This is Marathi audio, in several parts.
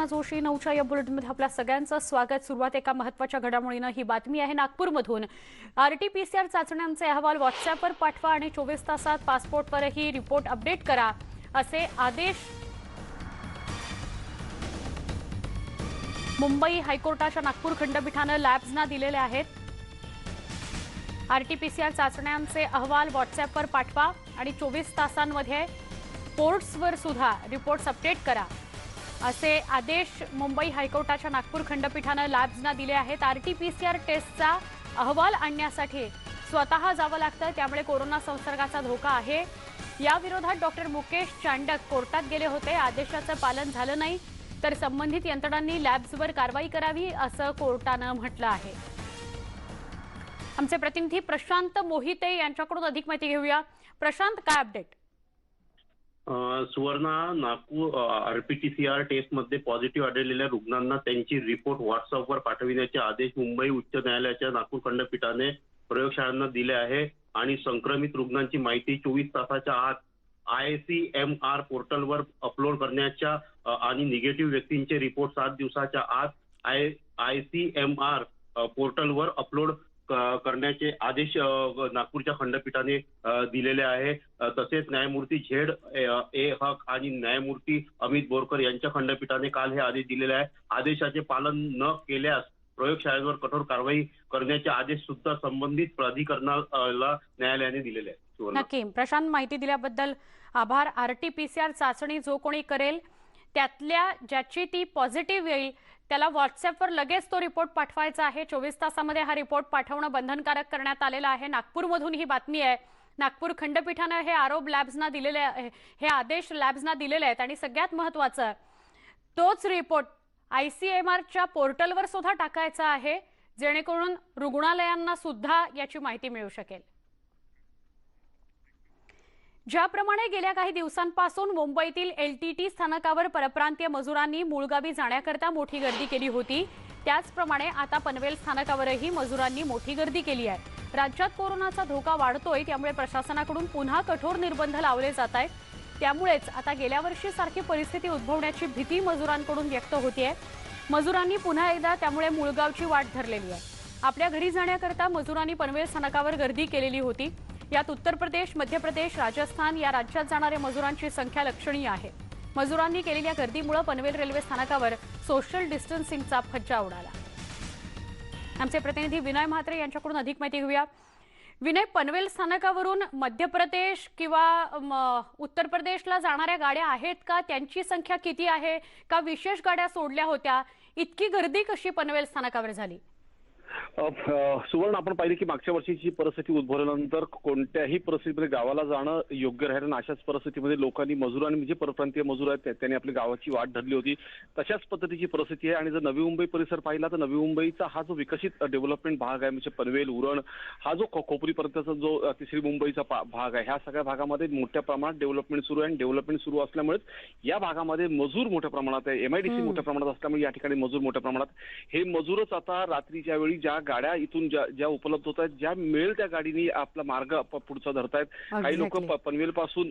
सुवर्णा जोशी 9च्या या बुलेटिनमध्ये आपल्या सगळ्यांचं स्वागत। सुरुवात एका महत्त्वाच्या घडामोडीनं ही बातमी आहे नागपूरमधून। आरटीपीसीआर चाचण्यांचे अहवाल व्हॉट्सॲपवर पाठवा आणि 24 तासात पासपोर्टवरही रिपोर्ट अपडेट करा असे आदेश मुंबई हायकोर्टाच्या नागपूर खंडपीठाने लॅब्सना दिलेले आहेत। आरटीपीसीआर चाचण्यांचे अहवाल व्हॉट्सॲपवर पाठवा आणि 24 तासांमध्ये पोर्ट्सवर सुद्धा रिपोर्ट्स अपडेट करा असे आदेश मुंबई हायकोर्टाच्या नागपूर खंडपीठाने लॅब्सना दिले आहेत। आरटीपीसीआर टेस्टचा अहवाल आणण्यासाठी स्वतः जावं लागतं, त्यामुळे कोरोना संसर्गाचा धोका आहे। या विरोधात डॉक्टर मुकेश चांडक कोर्टात गेले होते। आदेशाचं पालन झालं नाही तर संबंधित यंत्रणांनी लॅब्सवर कारवाई करावी असं कोर्टाने म्हटलं आहे। आमचे प्रतिनिधी प्रशांत मोहिते यांच्याकडून अधिक माहिती घेऊया। प्रशांत, काय अपडेट? सुवर्णा, नागपूर आरटीपीसीआर टेस्टमध्ये पॉझिटिव्ह आढळलेल्या रुग्णांना त्यांची रिपोर्ट व्हॉट्सअपवर पाठविण्याचे आदेश मुंबई उच्च न्यायालयाच्या नागपूर खंडपीठाने प्रयोगशाळांना दिले आहे आणि संक्रमित रुग्णांची माहिती 24 तासाच्या आत ICMR पोर्टलवर अपलोड करण्याच्या आणि निगेटिव्ह व्यक्तींचे रिपोर्ट 7 दिवसाच्या आत ICMR पोर्टलवर अपलोड करण्याचे आदेश नागपूरच्या खंडपीठाने दिलेले आहे। तसेच न्यायमूर्ती ZA हक आणि न्यायमूर्ती अमित बोरकर यांच्या खंडपीठाने काल हे आदेश दिलेले आहे। आदेशाचे पालन न केल्यास प्रयोगशाळेवर कठोर कारवाई करण्याचे आदेश सुद्धा संबंधित प्राधिकरणाला न्यायालयाने दिलेले आहेत। नक्की प्रशांत, माहिती दिल्याबद्दल आभार। आरटीपीसीआर चाचणी जो कोणी करेल त्यातल्या ज्याची ती पॉझिटिव्ह येईल त्याला व्हॉट्सॲपवर लगेच तो रिपोर्ट पाठवायचा आहे। 24 तासांमध्ये हा रिपोर्ट पाठवणं बंधनकारक करण्यात आलेलं आहे। नागपूरमधून ही बातमी आहे। नागपूर खंडपीठाने हे आरोप लॅब्सना दिलेले हे आदेश लॅब्सना दिलेले आहेत आणि सगळ्यात महत्त्वाचं तोच रिपोर्ट ICMRच्या पोर्टलवर सुद्धा टाकायचा आहे, जेणेकरून रुग्णालयांना सुद्धा याची माहिती मिळू शकेल। ज्याप्रमाणे गेल्या काही दिवसांपासून मुंबईतील LTT स्थानकावर परप्रांतीय मजुरांनी मूळगावी जाण्याकरता मोठी गर्दी केली होती, त्याचप्रमाणे आता पनवेल स्थानकावरही मजुरांनी मोठी गर्दी केली आहे। राज्यात कोरोनाचा धोका वाढतोय, त्यामुळे प्रशासनाकडून पुन्हा कठोर निर्बंध लावले जात आहेत। त्यामुळेच आता गेल्या वर्षीसारखी परिस्थिती उद्भवण्याची भीती मजुरांकडून व्यक्त होतीये। मजुरांनी पुन्हा एकदा त्यामुळे मूळगावची वाट धरलेली आहे। आपल्या घरी जाण्याकरता मजुरांनी पनवेल स्थानकावर गर्दी केलेली होती। यात उत्तर प्रदेश, मध्य प्रदेश, राजस्थान या राज्यात जाणाऱ्या मजुरांची संख्या लक्षणीय आहे। मजुरांनी केलेल्या गर्दीमुळे पनवेल रेल्वे स्थानकावर सोशल डिस्टन्सिंगचा फज्जा उडाला। आमचे प्रतिनिधी विनय म्हात्रे यांच्याकडून अधिक माहिती घेऊया। विनय, पनवेल स्थानकावरून मध्य प्रदेश किंवा उत्तर प्रदेशला जाणाऱ्या गाड्या आहेत का? त्यांची संख्या किती आहे? का विशेष गाड्या सोडल्या होत्या? इतकी गर्दी कशी पनवेल स्थानकावर झाली? सुवर्ण, आपण पाहिले की मागच्या वर्षीची परिस्थिती उद्भवल्यानंतर कोणत्याही परिस्थितीमध्ये गावाला जाणं योग्य राहिलं ना, अशाच परिस्थितीमध्ये लोकांनी मजुरांनी म्हणजे परप्रांतीय मजूर आहेत त्यांनी आपली गावाची वाट धरली होती। तशाच पद्धतीची परिस्थिती आहे। आणि जर नवी मुंबई परिसर पाहिला तर नवी मुंबईचा हा जो विकसित डेव्हलपमेंट भाग आहे, म्हणजे पनवेल, उरण हा जो कोपरीपर्यंतचा जो तिसरी मुंबईचा भाग आहे, ह्या सगळ्या भागामध्ये मोठ्या प्रमाणात डेव्हलपमेंट सुरू आहे। आणि डेव्हलपमेंट सुरू असल्यामुळे या भागामध्ये मजूर मोठ्या प्रमाणात आहे। MIDC मोठ्या प्रमाणात असल्यामुळे या ठिकाणी मजूर मोठ्या प्रमाणात। हे मजूरच आता रात्रीच्या वेळी ज्या गाड्या इथून ज्या उपलब्ध होत आहेत, ज्या मिळेल त्या गाडीनी आपला मार्ग पुढचा धरतायत। काही लोक पनवेल पासून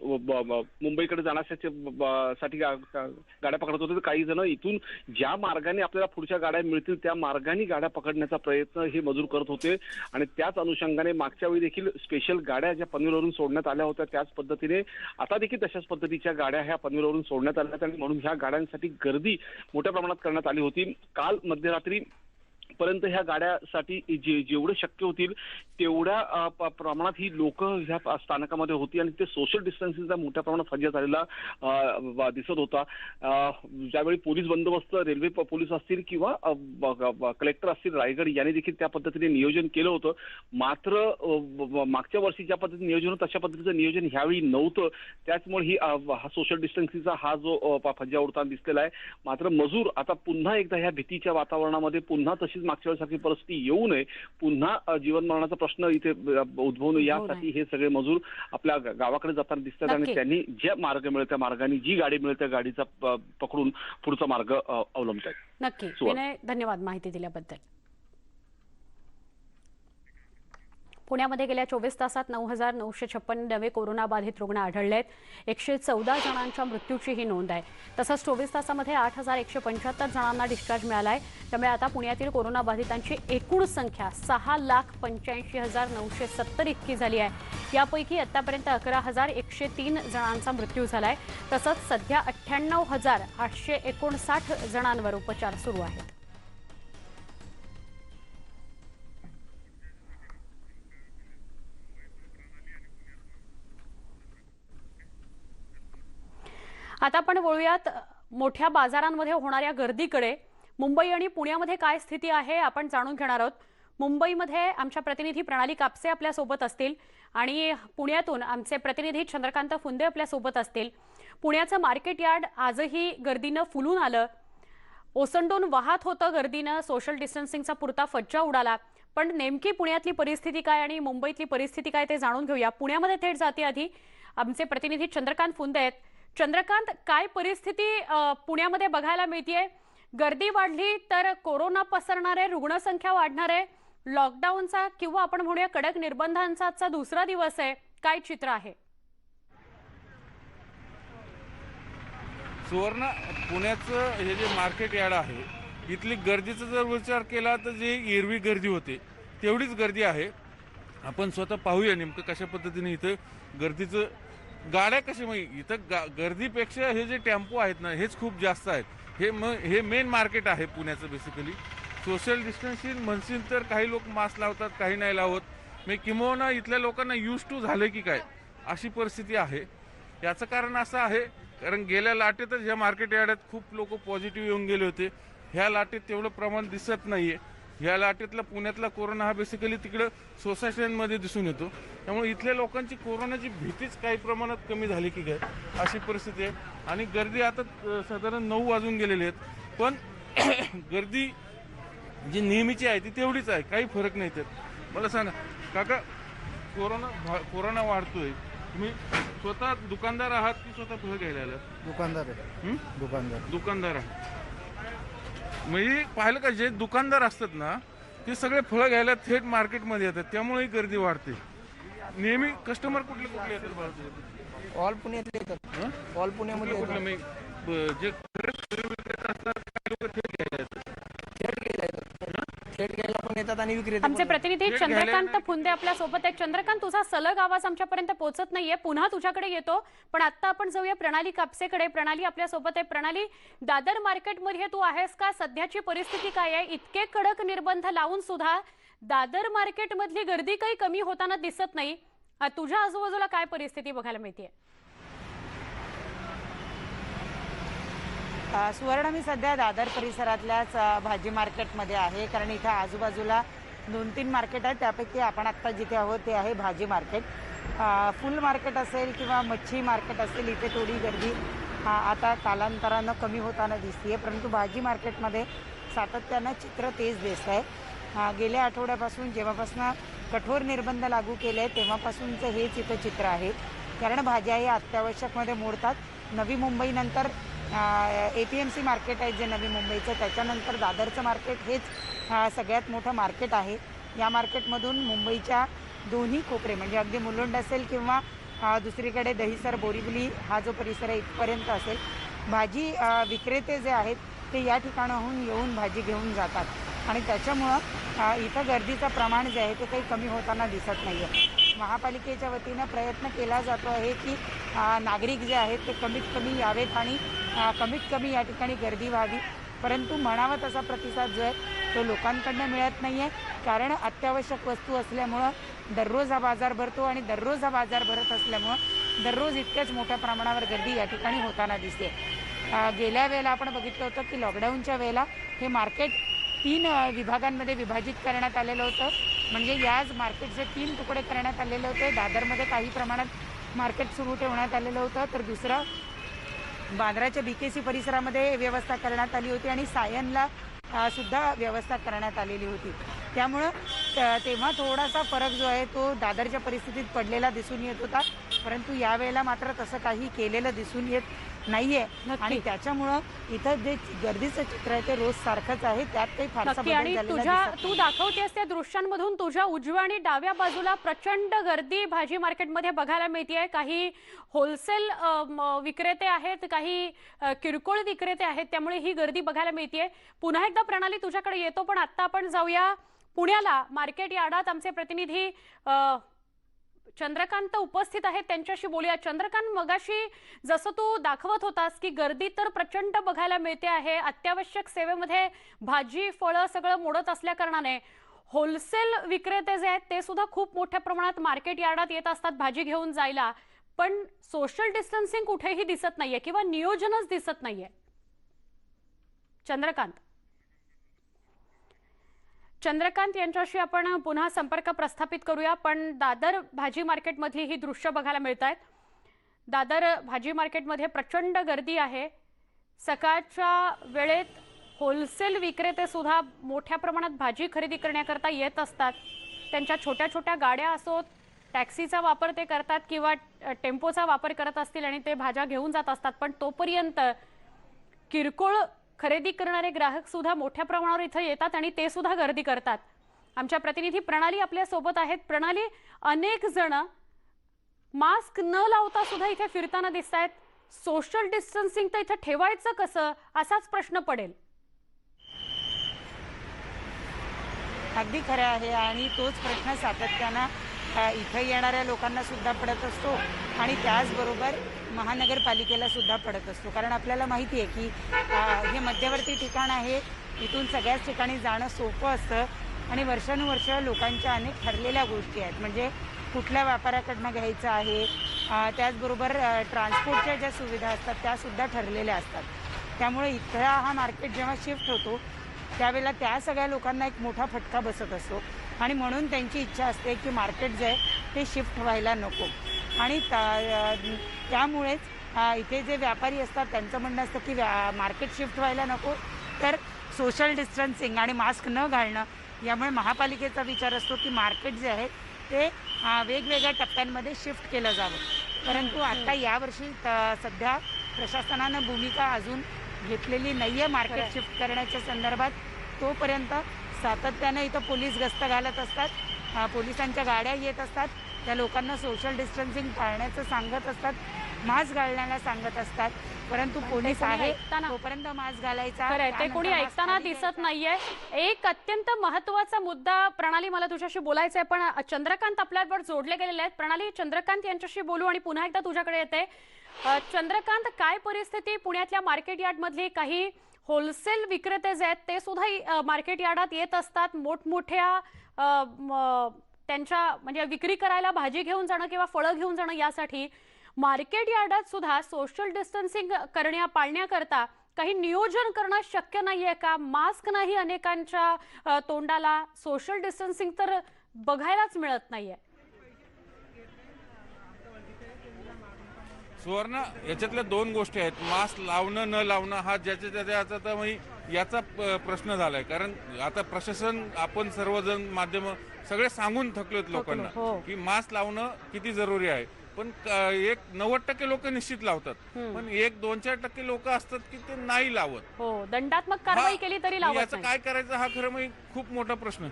मुंबईकडे जाण्यासाठी गाड्या पकडत होते, तर काही जण इथून ज्या मार्गाने आपल्याला पुढच्या गाड्या मिळतील त्या मार्गाने गाड्या पकडण्याचा प्रयत्न हे मजूर करत होते। आणि त्याच अनुषंगाने मागच्या वेळी देखील स्पेशल गाड्या ज्या पनवेलवरून सोडण्यात आल्या होत्या, त्याच पद्धतीने आता देखील तशाच पद्धतीच्या गाड्या ह्या पनवेलवरून सोडण्यात आल्या आणि म्हणून ह्या गाड्यांसाठी गर्दी मोठ्या प्रमाणात करण्यात आली होती। काल मध्यरात्री पर्यंत ह्या गाड्यासाठी जेवढे शक्य होतील तेवढ्या प्रमाणात ही लोक ह्या स्थानकामध्ये होती आणि ते सोशल डिस्टन्सिंगचा मोठ्या प्रमाणात फज्जा झालेला दिसत होता। ज्यावेळी पोलीस बंदोबस्त, रेल्वे पोलीस असतील किंवा कलेक्टर असतील रायगड यांनी देखील त्या पद्धतीने नियोजन केलं होतं। मात्र मागच्या वर्षी ज्या पद्धतीने नियोजन होतं तशा पद्धतीचं नियोजन ह्यावेळी नव्हतं। त्याचमुळे ही सोशल डिस्टन्सिंगचा हा जो फज्जा उडताना दिसलेला आहे। मात्र मजूर आता पुन्हा एकदा ह्या भीतीच्या वातावरणामध्ये पुन्हा तशीच मागच्या वेळेसारखी परिस्थिती येऊ नये, पुन्हा जीवन मरणाचा प्रश्न इथे उद्भवू नये यासाठी हे सगळे मजूर आपल्या गावाकडे जाताना दिसतात आणि त्यांनी जे मार्ग मिळेल त्या मार्गाने, जी गाडी मिळेल त्या गाडीचा पकडून पुढचा मार्ग अवलंबतात। नक्की विनय, धन्यवाद माहिती दिल्याबद्दल। पुण्यामध्ये गेल्या 24 तासात 9,956 नवे कोरोनाबाधित रुग्ण आढळले आहेत. 114 जणांच्या मृत्यूचीही नोंद आहे. तसंच 24 तासामध्ये 8,175 जणांना डिस्चार्ज मिळाला आहे. त्यामुळे आता पुण्यातील कोरोनाबाधितांची एकूण संख्या 6,85,970 इतकी झाली आहे. यापैकी आतापर्यंत 11,103 जणांचा मृत्यू झाला आहे. तसंच सध्या 98,859 जणांवर उपचार सुरू आहेत. आता आपण बोलूयात मोठ्या बाजारांमध्ये होणाऱ्या गर्दीकडे. मुंबई आणि पुण्यामध्ये काय स्थिती आहे आपण जाणून घेणार आहोत. मुंबईमध्ये आमच्या प्रतिनिधी प्रणाली कापसे आपल्या सोबत असतील आणि पुण्यातून आमचे प्रतिनिधी चंद्रकांत फुंदे आपल्या सोबत असतील. पुण्याचं मार्केट यार्ड आजही गर्दीनं फुलून आलं. ओसंडून वाहत होतं गर्दीनं. सोशल डिस्टन्सिंगचा पुरता फज्जा उडाला. पण नेमकी पुण्यातली परिस्थिती काय आणि मुंबईतली परिस्थिती काय ते जाणून घेऊया. पुण्यामध्ये थेट जाते आधी आमचे प्रतिनिधी चंद्रकांत फुंदे आहेत. चंद्रकांत, काय परिस्थिती पुण्यामध्ये बघायला मिळतेय? गर्दी वाढली तर कोरोना पसरणार आहे, रुग्णसंख्या वाढणार आहे, लॉकडाऊनचा किंवा आपण म्हणूया कडक निर्बंधांचा आजचा दुसरा दिवस आहे, काय चित्र आहे? सुवर्ण, पुण्याचं हे जे मार्केट यार्ड आहे इथली गर्दीचा जर विचार केला तर जे एरवी गर्दी होते तेवढीच गर्दी आहे. आपण स्वतः पाहूया नेमकं कशा पद्धतीने इथं गर्दीचं गाड्या कशी इथं गर्दीपेक्षा हे जे टेम्पो आहेत ना हेच खूप जास्त आहेत. हे मेन मार्केट आहे पुण्याचं. बेसिकली सोशल डिस्टन्सिंग म्हणशील तर काही लोक मास्क लावतात, काही नाही लावत. किंवा इथल्या लोकांना यूज टू झालं की काय अशी परिस्थिती आहे. याचं कारण असं आहे कारण गेल्या लाटेतच ह्या मार्केट यार्डात खूप लोक पॉझिटिव्ह येऊन गेले होते. ह्या लाटेत तेवढं प्रमाण दिसत नाहीये. ह्या लाटेतला पुण्यातला कोरोना हा बेसिकली तिकडं सोसायट्यांमध्ये दिसून येतो. त्यामुळे इथल्या लोकांची कोरोनाची भीतीच काही प्रमाणात कमी झाली की काय अशी परिस्थिती आहे. आणि गर्दी आता साधारण 9 वाजून गेलेली आहेत. पण गर्दी जी नेहमीची आहे ती तेवढीच आहे, काही फरक नाही. त्यात मला सांगा काका, कोरोना वाढतोय, तुम्ही स्वतः दुकानदार आहात की स्वतः फळ घ्यायला आलात? दुकानदार आहे. दुकानदार आहे. म्हणजे पाहिलं का, जे दुकानदार असतात ना ते सगळे फळं घ्यायला थेट मार्केटमध्ये येतात, त्यामुळे गर्दी वाढते. नेहमी कस्टमर कुठले येतात? ऑल पुण्यातले येतात. ऑल पुण्यामध्ये कुठले जे थेट घ्यायला पण येतात आणि विक्रेते. आमचे प्रतिनिधी चंद्रकांत फुंदे आपल्या सोबत आहेत. चंद्रकांत, तुझा सलग आवाज आमच्यापर्यंत पोहोचत नाहीये, पुन्हा तुझ्याकडे येतो. पण आता आपण जाऊया प्रणाली कापसेकडे. प्रणाली आपल्या सोबत आहे. प्रणाली, दादर मार्केटमध्ये तू आहेस का? सध्याची परिस्थिती काय आहे? इतके कडक निर्बंध लावून सुद्धा दादर मार्केटमधली गर्दी काही कमी होताना दिसत नाही. तुझ्या आजूबाजूला काय परिस्थिती बघायला मिळते? सुवर्ण, मी सध्या दादर परिसरातल्याच भाजी मार्केटमध्ये आहे. कारण इथं आजूबाजूला 2-3 मार्केट आहेत. त्यापैकी आपण आत्ता जिथे आहोत ते आहे भाजी मार्केट. फुल मार्केट असेल किंवा मच्छी मार्केट असेल, इथे थोडी गर्दी आता कालांतरानं कमी होताना दिसते. परंतु भाजी मार्केटमध्ये सातत्यानं चित्र तेच दिसत आहे. गेल्या आठवड्यापासून जेव्हापासून कठोर निर्बंध लागू केले आहेत तेव्हापासूनचं हेच इथं चित्र आहे. कारण भाज्या हे अत्यावश्यकमध्ये मोडतात. नवी मुंबईनंतर APMC मार्केट आहे जे नवी मुंबईचं, त्याच्यानंतर दादरचं मार्केट हेच सगळ्यात मोठं मार्केट आहे. या मार्केटमधून मुंबईच्या दोन्ही कोपरे म्हणजे अगदी मुलुंड असेल किंवा दुसरीकडे दहिसर, बोरिवली हा जो परिसर आहे इथपर्यंत असेल, भाजी विक्रेते जे आहेत ते या ठिकाणाहून येऊन भाजी घेऊन जातात. आणि त्याच्यामुळं इथं गर्दीचं प्रमाण जे आहे ते काही कमी होताना दिसत नाही आहे. महापालिकेच्या वतीनं प्रयत्न केला जातो आहे की नागरिक जे आहेत ते कमीत कमी यावेत आणि कमीत कमी या ठिकाणी गर्दी व्हावी. परंतु म्हणावा तसा प्रतिसाद जो आहे तो लोकांकडनं मिळत नाही आहे. कारण अत्यावश्यक वस्तू असल्यामुळं दररोज हा बाजार भरतो आणि दररोज हा बाजार भरत असल्यामुळं दररोज इतक्याच मोठ्या प्रमाणावर गर्दी या ठिकाणी होताना दिसते. गेल्या वेळेला आपण बघितलं होतं की लॉकडाऊनच्या वेळेला हे मार्केट 3 विभागांमध्ये विभाजित करण्यात आलेलं होतं. म्हणजे याच मार्केटचे 3 तुकडे करण्यात आलेले होते. दादरमध्ये काही प्रमाणात मार्केट सुरू ठेवण्यात आलेलं होतं, तर दुसरं बांद्राच्या BKC परिसरामध्ये व्यवस्था करण्यात आली होती आणि सायनला सुद्धा व्यवस्था करण्यात आलेली होती. त्यामुळं तेव्हा थोडासा फरक जो आहे तो दादरच्या परिस्थितीत पडलेला दिसून येत होता. परंतु यावेळेला मात्र तसं काही केलेलं दिसून येत नाहीये नक्की. आणि त्याच्यामुळं इथं जे गर्दीचं चित्र आहे ते रोज सारखंच आहे, त्यात काही फारसा नक्की. बदल आणि झालेला तुझ्या दिसत तू नाही. दाखवतेस त्या दृश्यांमधून तुझ्या उजव्या आणि डाव्या बाजूला प्रचंड गर्दी भाजी मार्केटमध्ये बघायला मिळतेय. काही होलसेल विक्रेते आहेत, काही किरकोळ विक्रेते आहेत, त्यामुळे ही गर्दी बघायला मिळतेय. पुन्हा एकदा प्रणाली तुझ्याकडे येतो, पण आता आपण जाऊया पुण्याला. मार्केट यार्डात आमचे प्रतिनिधी चंद्रकांत उपस्थित आहेत, त्यांच्याशी बोलूया. चंद्रकांत, मगाशी जसं तू दाखवत होतास की गर्दी तर प्रचंड बघायला मिळते आहे, अत्यावश्यक सेवेमध्ये भाजी फळं सगळं मोडत असल्या कारणाने होलसेल विक्रेते जे आहेत ते सुद्धा खूप मोठ्या प्रमाणात मार्केट यार्डात येत असतात भाजी घेऊन जायला, पण सोशल डिस्टन्सिंग कुठेही दिसत नाहीये किंवा नियोजनच दिसत नाहीये. चंद्रकांत यांच्याशी आपण पुन्हा संपर्क प्रस्थापित करूया. पण दादर भाजी मार्केटमधली ही दृश्य बघायला मिळत आहेत. दादर भाजी मार्केटमध्ये प्रचंड गर्दी आहे. सकाळच्या वेळेत होलसेल विक्रेते सुद्धा मोठ्या प्रमाणात भाजी खरेदी करण्याकरता येत असतात. त्यांच्या छोट्या छोट्या गाड्या असोत, टॅक्सीचा वापर ते करतात किंवा टेम्पोचा वापर करत असतील आणि ते भाज्या घेऊन जात असतात. पण तोपर्यंत किरकोळ खरेदी करणारे ग्राहक सुद्धा मोठ्या प्रमाणावर इथं येतात आणि ते सुद्धा गर्दी करतात. आमच्या प्रतिनिधी प्रणाली आपल्या सोबत आहेत. प्रणाली, अनेक जण मास्क न लावता सुद्धा इथे फिरताना दिसत आहेत. सोशल डिस्टन्सिंग तर इथे ठेवायचं कसं, असाच प्रश्न पडेल. अगदी खरं आहे आणि तोच प्रश्न सातत्यानं इथं येणाऱ्या लोकांना सुद्धा पडत असतो आणि त्याचबरोबर महानगरपालिकेला सुद्धा पडत असतो. कारण आपल्याला माहिती आहे की हे मध्यवर्ती ठिकाण आहे, इथून सगळ्याच ठिकाणी जाणं सोपं असतं आणि वर्षानुवर्ष लोकांच्या अनेक ठरलेल्या गोष्टी आहेत. म्हणजे कुठल्या व्यापाऱ्याकडनं घ्यायचं आहे, त्याचबरोबर ट्रान्सपोर्टच्या ज्या सुविधा असतात त्यासुद्धा ठरलेल्या असतात. त्यामुळे इथला हा मार्केट जेव्हा शिफ्ट होतो त्यावेळेला त्या सगळ्या लोकांना एक मोठा फटका बसत असतो आणि म्हणून त्यांची इच्छा असते की मार्केट जे आहे ते शिफ्ट व्हायला नको. आणि त्यामुळेच इथे जे व्यापारी असतात त्यांचं म्हणणं असतं की मार्केट शिफ्ट व्हायला नको, तर सोशल डिस्टन्सिंग आणि मास्क न घालणं यामुळे महापालिकेचा विचार असतो की मार्केट जे आहे ते वेगवेगळ्या टप्प्यांमध्ये शिफ्ट केलं जावं. परंतु आता यावर्षी सध्या प्रशासनानं भूमिका अजून घेतलेली नाही आहे मार्केट शिफ्ट करण्याच्या संदर्भात. तोपर्यंत सातत्यानं इथं पोलीस गस्त घालत असतात, पोलिसांच्या गाड्या येत असतात, त्या लोकांना सोशल डिस्टन्सिंग पाळण्याचं सांगत असतात, मास्क घालण्याला सांगत असतात, परंतु पोलीस आहे तोपर्यंत मास्क घालायचा. खरंय, ते कोणी ऐकताना दिसत नाहीये. एक अत्यंत महत्त्वाचा मुद्दा प्रणाली मला तुझ्याशी बोलायचा आहे, पण चंद्रकांत आपल्याबरोबर जोडले गेलेले आहेत. प्रणाली, चंद्रकांत यांच्याशी बोलू आणि पुन्हा एकदा तुझ्याकडे येते. चंद्रकांत, काय परिस्थिती पुण्यातल्या मार्केट यार्ड मधली? काही होलसेल विक्रेते जे आहेत ते सुद्धा मार्केट यार्डात येत असतात, मोठमोठ्या त्यांच्या म्हणजे विक्री करायला भाजी घेऊन जाणं किंवा फळं घेऊन जाणं यासाठी. मार्केट यार्डात सुद्धा सोशल डिस्टन्सिंग पाळण्याकरता काही नियोजन करणं शक्य नाहीये का? मास्क नाही अनेकांच्या तोंडाला, सोशल डिस्टन्सिंग तर बघायलाच मिळत नाहीये. सुवर्ण, याच्यातल्या दोन गोष्टी आहेत. मास्क लावणं न लावणं हा ज्याचा तर याचा प्रश्न झालाय. कारण आता प्रशासन, आपण सर्वजण माध्यम सगळे सांगून थकलोत लोकांना की मास्क लावणं किती जरुरी आहे. पण 90% लोक निश्चित लावतात, पण 1-2-4% लोक असतात की ते नाही लावत. हो, दंडात्मक कारवाई केली तरी लावत याचं काय करायचं हा खरं म्हणजे खूप मोठा प्रश्न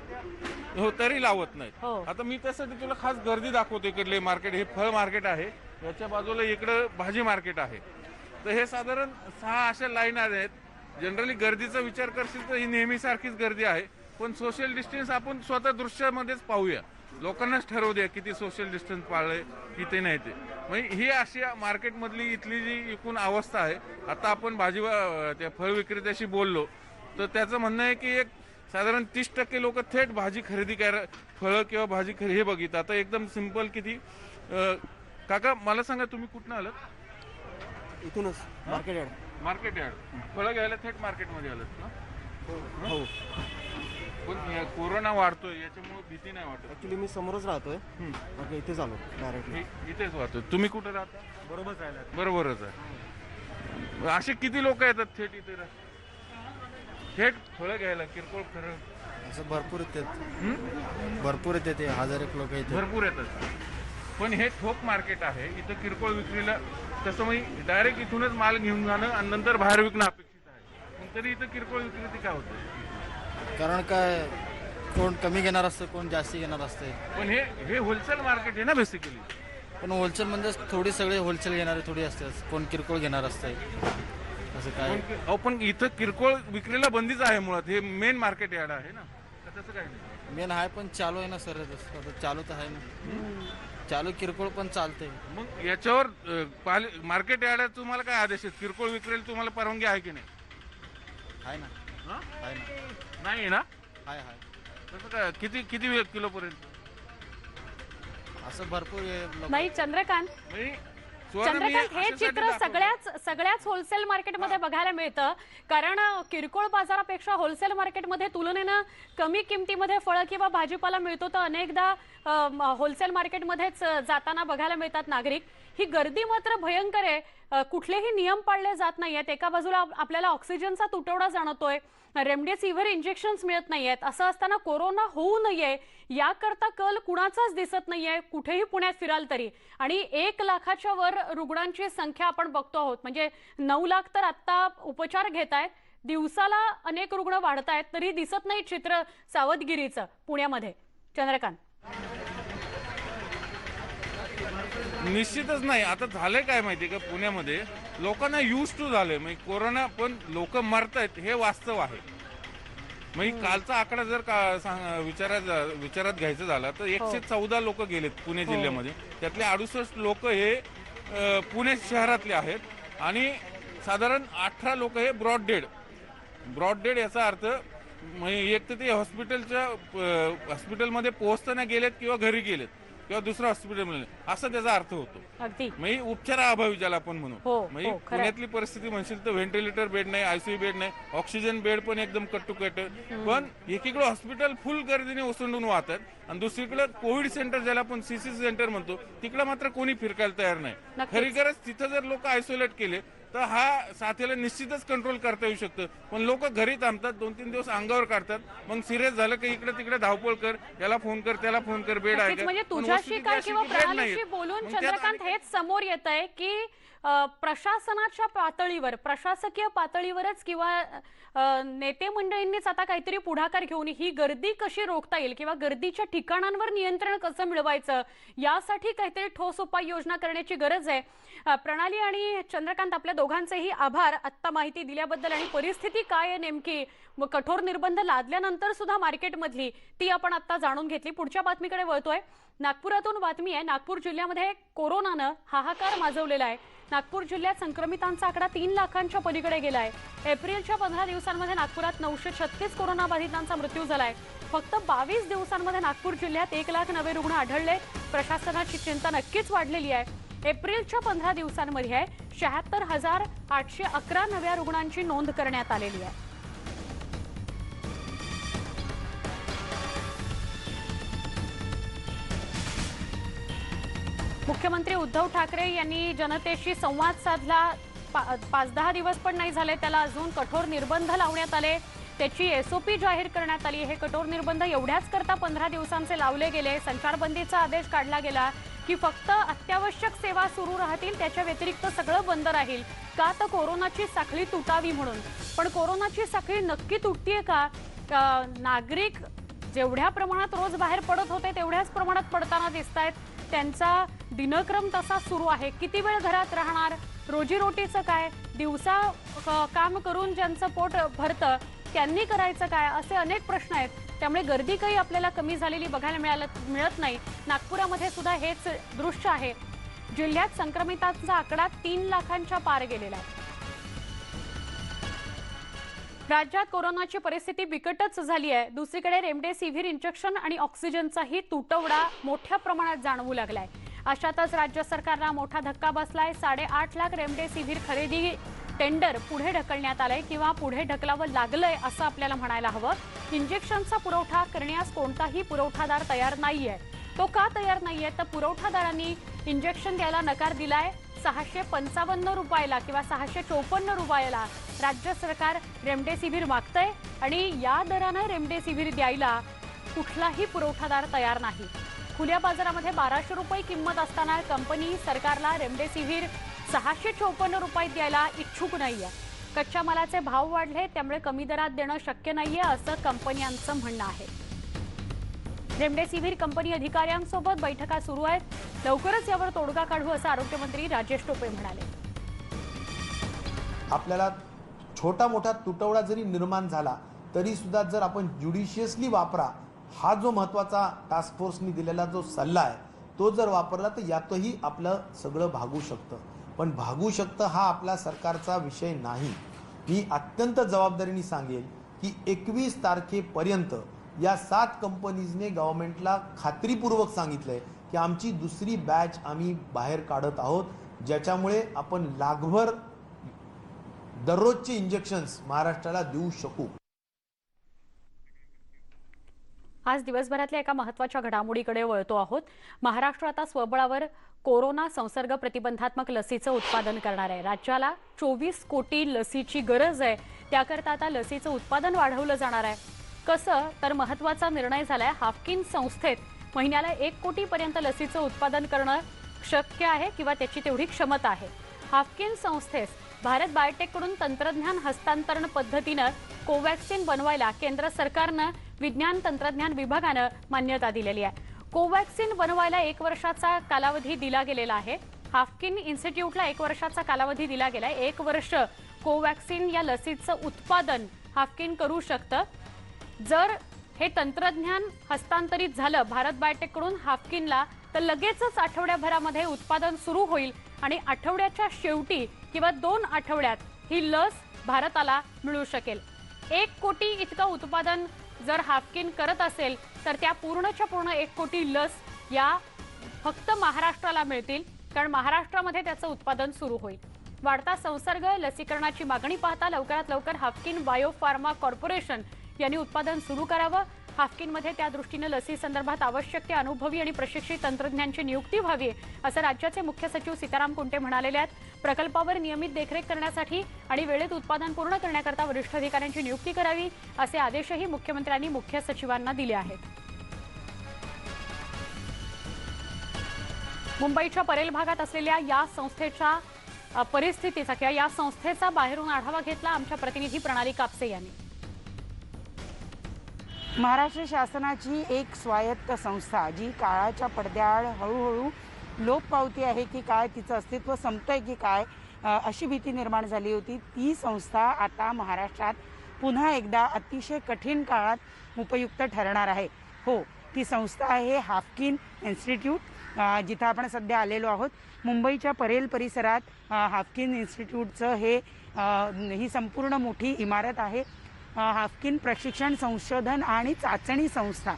हो, तरी लावत नाही. आता मी त्यासाठी तुला खास गर्दी दाखवतो. इकडले मार्केट हे फळ मार्केट आहे, याच्या बाजूला इकडं भाजी मार्केट आहे. तर हे साधारण 6 अशा लाईन आहेत. जनरली गर्दीचा विचार करशील तर ही नेहमी सारखीच गर्दी आहे, पण सोशल डिस्टन्स आपण स्वतः दृश्यामध्येच पाहूया. लोकांनाच ठरवू द्या किती सोशल डिस्टन्स पाळलंय किती नाही ते. म्हणजे ही अशी मार्केटमधली इथली जी एकूण अवस्था आहे. आता आपण त्या फळ विक्रेत्याशी बोललो तर त्याचं म्हणणं आहे की एक साधारण 30% लोक थेट भाजी खरेदी फळं किंवा भाजी खरेदी हे बघितलं. आता एकदम सिंपल किती. काका, मला सांगा तुम्ही कुठनं आलात? इथूनच मार्केट यार्ड. मार्केट यार्ड फळं घ्यायला थेट मार्केटमध्ये आलात ना? हो. पण कोरोना वाढतोय याच्यामुळे भीती नाही वाटत? ऍक्च्युली मी समोरच राहतोय, इथेच आलो डायरेक्टली. इथेच वाहतोय. तुम्ही कुठे राहता? बरोबरच आहे. असे किती लोक येतात थेट इथे थेट फळं घ्यायला किरकोळ? खरं असं भरपूर येते ते 1000 लोक येते. भरपूर येतात. पण हे ठोक मार्केट आहे, इथं किरकोळ विक्रीला तसं मग डायरेक्ट इथूनच माल घेऊन जाणं आणि नंतर बाहेर विकणं अपेक्षित आहे. पण तरी इथं किरकोळ विक्रेते काय होतं? कारण काय कोण कमी घेणार असतं, कोण जास्ती घेणार असते. पण हे होलसेल मार्केट आहे ना बेसिकली. पण होलसेल म्हणजे थोडी सगळे होलसेल घेणारे थोडी असते, कोण किरकोळ घेणार असते असं काय. पण इथं किरकोळ विक्रीला बंदीच आहे मुळात. हे मेन मार्केट यार्ड आहे ना, तर तसं काय नाही. मेन आहे पण चालू आहे ना सर, आता चालू तर आहे ना. चालू किरकोळ पण चालते. मग याच्यावर मार्केट यार्डात तुम्हाला काय आदेश आहेत? किरकोळ विक्रीला तुम्हाला परवानगी आहे की नाही? आहे ना. हा? आहे ना. नाही ना. आहे. तसं काय किती किती किलो पर्यंत? असं भरपूर आहे. नाही चंद्रकांत, चंद्रकांत हे चित्र सगळ्याच होलसेल मार्केटमध्ये बघायला मिळतं. कारण किरकोळ बाजारापेक्षा होलसेल मार्केटमध्ये तुलनेनं कमी किमतीमध्ये फळं किंवा भाजीपाला मिळतो. तर अनेकदा होलसेल मार्केटमध्येच जाताना बघायला मिळतात नागरिक. ही गर्दी मात्र भयंकर आहे. कुठलेही नियम पाळले जात नाहीयेत. एका बाजूला आपल्याला ऑक्सिजनचा तुटवडा जाणवतोय, रेमडेसिव्हिर इंजेक्शन्स मिळत नाहीयेत. असं असताना कोरोना होऊ नये याकरता कल कुणाचाच दिसत नाहीये कुठेही पुण्यात फिराल तरी. आणि 1 लाखाच्या वर रुग्णांची संख्या आपण बघतो आहोत. म्हणजे 9 लाख तर आता उपचार घेत आहेत. दिवसाला अनेक रुग्ण वाढत आहेत, तरी दिसत नाही चित्र सावधगिरीचं पुण्यामध्ये. चंद्रकांत, निश्चितच नाही. आता झालंय काय माहितीये का, पुण्यामध्ये लोकांना यूज टू झालंय. म्हणजे कोरोना पण लोक मरतायत हे वास्तव आहे. म्हणजे कालचा आकडा जर विचारात घ्यायचा झाला तर 114 लोक गेलेत पुणे जिल्ह्यामध्ये. त्यातले 68 लोक हे पुणे शहरातले आहेत आणि साधारण 18 लोक हे ब्रॉड डेड याचा अर्थ म्हणजे एक तर ते हॉस्पिटलमध्ये पोहोचताना गेलेत किंवा घरी गेलेत किंवा दुसऱ्या हॉस्पिटलमध्ये, असा त्याचा अर्थ होतो. म्हणजे उपचाराअभावी ज्याला आपण म्हणू. म्हणजे पुण्यातली परिस्थिती म्हणशील तर व्हेंटिलेटर बेड नाही, आयसीयू बेड नाही, ऑक्सिजन बेड पण एकदम कट टू कट. पण एकीकडे हॉस्पिटल फुल गर्दीने ओसंडून वाहतात आणि दुसरीकडे कोविड सेंटर ज्याला आपण सीसी सेंटर म्हणतो तिकडे मात्र कोणी फिरकायला तयार नाही. खरी गरज तिथं जर लोक आयसोलेट केले तर हा साथीला निश्चितच कंट्रोल करता येऊ शकतं. पण लोक घरी थांबतात, 2-3 दिवस अंगावर काढतात, मग सिरियस झालं की इकडे तिकडे धावपळ कर, याला फोन कर त्याला फोन कर, बेड आहे. म्हणजे तुझ्याशी काय किंवा प्रणालीशी बोलून चंद्रकांत हेच समोर येत आहे की प्रशासनाच्या पातळीवर, प्रशासकीय पातळीवरच किंवा नेते मंडळींनीच आता काहीतरी पुढाकार घेऊन ही गर्दी कशी रोखता येईल किंवा गर्दीच्या ठिकाणांवर नियंत्रण कसं मिळवायचं यासाठी काहीतरी ठोस उपाययोजना करण्याची गरज आहे. प्रणाली आणि चंद्रकांत, आपल्या दोघांचेही आभार आत्ता माहिती दिल्याबद्दल. आणि परिस्थिती काय आहे नेमकी, कठोर निर्बंध लादल्यानंतर सुद्धा मार्केटमधली, ती आपण आता जाणून घेतली. पुढच्या बातमीकडे वळतोय. नागपुरातून बातमी आहे. नागपूर जिल्ह्यामध्ये कोरोनानं हाहाकार माजवलेला आहे. नागपूर जिल्ह्यात संक्रमितांचा आकडा 3 लाखांच्या पलीकडे गेलाय. एप्रिलच्या 15 दिवसांमध्ये नागपुरात 936 कोरोनाबाधितांचा मृत्यू झालाय. फक्त 22 दिवसांमध्ये नागपूर जिल्ह्यात 1 लाख नवे रुग्ण आढळले. प्रशासनाची चिंता नक्कीच वाढलेली आहे. एप्रिलच्या 15 दिवसांमध्ये 76,811 नव्या रुग्णांची नोंद करण्यात आलेली आहे. मुख्यमंत्री उद्धव ठाकरे यांनी जनतेशी संवाद साधला. 5-10 दिवस पण नाही झाले त्याला अजून कठोर निर्बंध लावण्यात आले. त्याची एसओपी जाहीर करण्यात आली. हे कठोर निर्बंध एवढ्याच करता 15 दिवसांचे लावले गेले. संचारबंदीचा आदेश काढला गेला की फक्त अत्यावश्यक सेवा सुरू राहतील, त्याच्या व्यतिरिक्त सगळं बंद राहील. का तर कोरोनाची साखळी तुटावी म्हणून. पण कोरोनाची साखळी नक्की तुटतीये का? नागरिक जेवढ्या प्रमाणात रोज बाहेर पडत होते तेवढ्याच प्रमाणात पडताना दिसतायत. त्यांचा दिनक्रम तसा सुरू आहे. किती वेळ घरात राहणार, रोजीरोटीचं काय, दिवसा काम करून ज्यांचं पोट भरतं त्यांनी करायचं काय, असे अनेक प्रश्न आहेत. त्यामुळे गर्दी काही आपल्याला कमी झालेली बघायला मिळत नाही. नागपुरामध्ये सुद्धा हेच दृश्य आहे. जिल्ह्यात संक्रमितांचा आकडा 3 लाखांच्या पार गेलेला आहे. राज्यात कोरोनाची परिस्थिती बिकटच झाली आहे. दुसरीकडे रेमडेसिव्हिर इंजेक्शन आणि ऑक्सिजनचाही तुटवडा मोठ्या प्रमाणात जाणवू लागलाय. अशातच राज्य सरकारला मोठा धक्का बसलाय. 8.5 लाख रेमडेसिव्हिर खरेदी टेंडर पुढे ढकलण्यात आलंय किंवा पुढे ढकलावं लागलंय असं आपल्याला म्हणायला हवं. इंजेक्शनचा पुरवठा करण्यास कोणताही पुरवठादार तयार नाहीये. तो का तयार नाहीये तर पुरवठादारांनी इंजेक्शन द्यायला नकार दिलाय. 655 रुपयाला किंवा 654 रुपयाला राज्य सरकार रेमडेसिव्हिर मागतंय आणि या दरानं रेमडेसिव्हिर द्यायला कुठलाही पुरवठादार तयार नाही. खुल्या बाजारामध्ये 1200 रुपये किंमत असताना कंपनी सरकारला रेमडेसिव्हिर 654 रुपये द्यायला इच्छुक नाहीये. कच्च्या मालाचे भाव वाढले त्यामुळे कमी दरात देणं शक्य नाहीये असं कंपन्यांचं म्हणणं आहे. रेमडेसिव्हिर कंपनी अधिकाऱ्यांसोबत बैठका सुरू आहेत. लवकरच यावर तोडगा काढू असं आरोग्यमंत्री राजेश टोपे म्हणाले. आपल्याला छोटा मोठा तुटवडा जरी निर्माण झाला तरी सुद्धा जर आपण ज्युडिशियसली वापरा, हा जो महत्त्वाचा टास्क फोर्सनी दिलेला जो सल्ला आहे तो जर वापरला तर यातही आपलं सगळं भागू शकतं. पण भागू शकतं हा आपला सरकारचा विषय नाही. मी अत्यंत जबाबदारीने सांगेल की 21 तारखेपर्यंत या 7 कंपनीजने गव्हर्नमेंटला खात्रीपूर्वक सांगितलंय की आमची दुसरी बॅच आम्ही बाहेर काढत आहोत, ज्याच्यामुळे आपण लाखभर दररोजचे इंजेक्शन्स महाराष्ट्राला देऊ शकू. आज दिवसभरातल्या एका महत्त्वाच्या घडामोडीकडे वळतो आहोत. महाराष्ट्र आता स्वबळावर कोरोना संसर्ग प्रतिबंधात्मक लसीचं उत्पादन करणार आहे. राज्याला 24 कोटी लसीची गरज आहे. त्याकरता आता लसीचं उत्पादन वाढवलं जाणार आहे. कसं तर महत्त्वाचा निर्णय झालाय. हाफकिन संस्थेत महिन्याला 1 कोटीपर्यंत लसीचं उत्पादन करणं शक्य आहे किंवा त्याची तेवढी क्षमता आहे. हाफकिन संस्थेस भारत बायोटेककडून तंत्रज्ञान हस्तांतरण पद्धतीनं कोवॅक्सिन बनवायला केंद्र सरकारनं विज्ञान तंत्रज्ञान विभागानं मान्यता दिलेली आहे. कोवॅक्सिन बनवायला 1 वर्षाचा कालावधी दिला गेलेला आहे. हाफकिन इन्स्टिट्यूटला 1 वर्षाचा कालावधी दिला गेलाय. 1 वर्ष कोवॅक्सिन या लसीचं उत्पादन हाफकिन करू शकतं. जर हे तंत्रज्ञान हस्तांतरित झालं भारत बायोटेककडून हाफकिनला तर लगेचच आठवड्याभरामध्ये उत्पादन सुरू होईल आणि आठवड्याच्या शेवटी किंवा 2 आठवड्यात ही लस भारताला मिळू शकेल. 1 कोटी इतकं उत्पादन जर हाफकिन करत असेल तर त्या पूर्णच्या पूर्ण 1 कोटी लस या फक्त महाराष्ट्राला मिळतील, कारण महाराष्ट्रामध्ये त्याचं उत्पादन सुरू होईल. वाढता संसर्ग, लसीकरणाची मागणी पाहता लवकरात लवकर हाफकिन बायोफार्मा कॉर्पोरेशन यांनी उत्पादन सुरू करावं. हाफकिनमध्ये त्या दृष्टीने लसी संदर्भात आवश्यक ते अनुभवी आणि प्रशिक्षित तंत्रज्ञांची नियुक्ती व्हावी असं राज्याचे मुख्य सचिव सीताराम कुंटे म्हणालेले आहेत. प्रकल्पावर नियमित देखरेख करण्यासाठी आणि वेळेत उत्पादन पूर्ण करण्याकरता वरिष्ठ अधिकाऱ्यांची नियुक्ती करावी असे आदेशही मुख्यमंत्र्यांनी मुख्य सचिवांना दिले आहेत. मुंबईच्या परेल भागात असलेल्या या संस्थेच्या परिस्थितीचा किंवा या संस्थेचा बाहेरून आढावा घेतला आमच्या प्रतिनिधी प्रणाली कापसे यांनी. महाराष्ट्र शासनाची एक स्वायत्त संस्था जी काळाच्या पडद्याआड हळूहळू लोप पावती आहे की काय, तिचं अस्तित्व संपतंय की काय अशी भीती निर्माण झाली होती. ती संस्था आता महाराष्ट्रात पुन्हा एकदा अतिशय कठीण काळात उपयुक्त ठरणार आहे. हो, ती संस्था आहे हाफकिन इन्स्टिट्यूट, जिथं आपण सध्या आलेलो आहोत. मुंबईच्या परेल परिसरात हाफकिन इन्स्टिट्यूटचं ही संपूर्ण मोठी इमारत आहे. हाफकिन प्रशिक्षण संशोधन आणि चाचणी संस्था